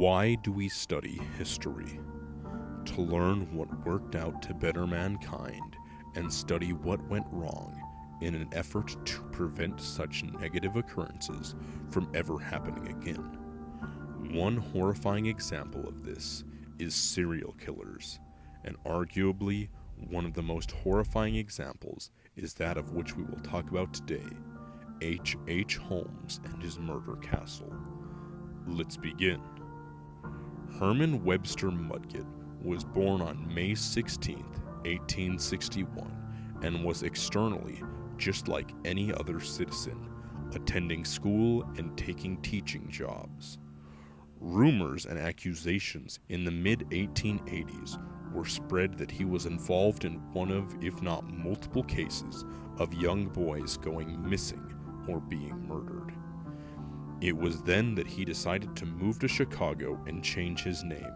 Why do we study history? To learn what worked out to better mankind and study what went wrong in an effort to prevent such negative occurrences from ever happening again. One horrifying example of this is serial killers, and arguably one of the most horrifying examples is that of which we will talk about today, H.H. Holmes and his murder castle. Let's begin. Herman Webster Mudgett was born on May 16, 1861, and was externally just like any other citizen, attending school and taking teaching jobs. Rumors and accusations in the mid-1880s were spread that he was involved in one of, if not multiple cases, of young boys going missing or being murdered. It was then that he decided to move to Chicago and change his name,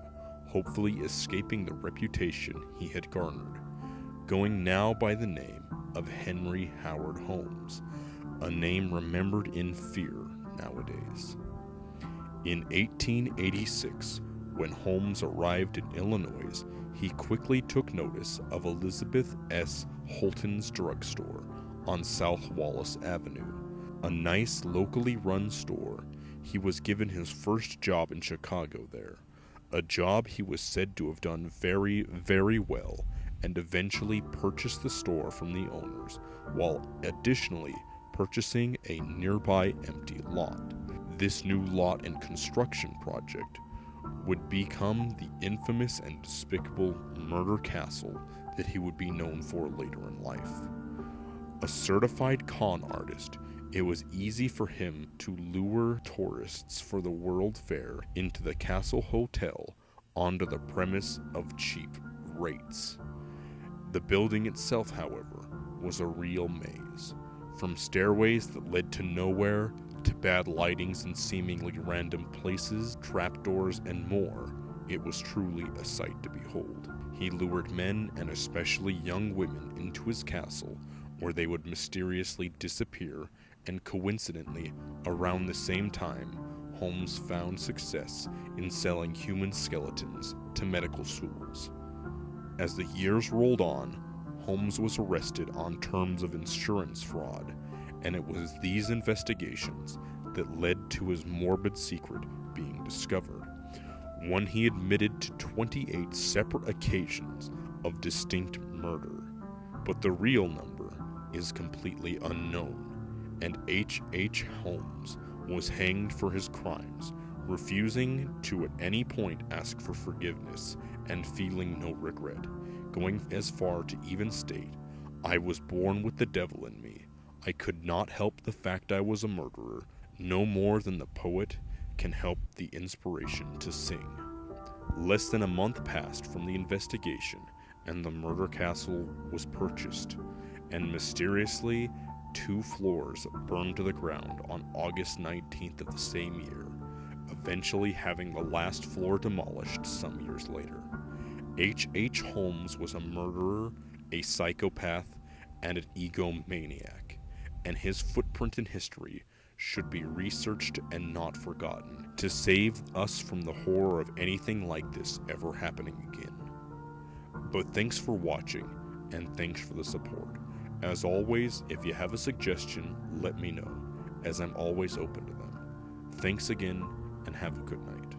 hopefully escaping the reputation he had garnered, going now by the name of Henry Howard Holmes, a name remembered in fear nowadays. In 1886, when Holmes arrived in Illinois, he quickly took notice of Elizabeth S. Holton's drugstore on South Wallace Avenue, a nice locally run store. He was given his first job in Chicago there, a job he was said to have done very, very well, and eventually purchased the store from the owners, while additionally purchasing a nearby empty lot. This new lot and construction project would become the infamous and despicable murder castle that he would be known for later in life. A certified con artist, it was easy for him to lure tourists for the World Fair into the Castle Hotel onto the premise of cheap rates. The building itself, however, was a real maze. From stairways that led to nowhere, to bad lightings in seemingly random places, trapdoors, and more, it was truly a sight to behold. He lured men, and especially young women, into his castle, where they would mysteriously disappear, and coincidentally, around the same time, Holmes found success in selling human skeletons to medical schools. As the years rolled on, Holmes was arrested on terms of insurance fraud, and it was these investigations that led to his morbid secret being discovered. One he admitted to 28 separate occasions of distinct murder, but the real number is completely unknown, and H.H. Holmes was hanged for his crimes, refusing to at any point ask for forgiveness and feeling no regret, going as far to even state, "I was born with the devil in me. I could not help the fact I was a murderer, no more than the poet can help the inspiration to sing." Less than a month passed from the investigation, and the murder castle was purchased, and mysteriously 2 floors burned to the ground on August 19th of the same year, eventually having the last floor demolished some years later. H.H. Holmes was a murderer, a psychopath, and an egomaniac, and his footprint in history should be researched and not forgotten to save us from the horror of anything like this ever happening again. But thanks for watching, and thanks for the support. As always, if you have a suggestion, let me know, as I'm always open to them. Thanks again, and have a good night.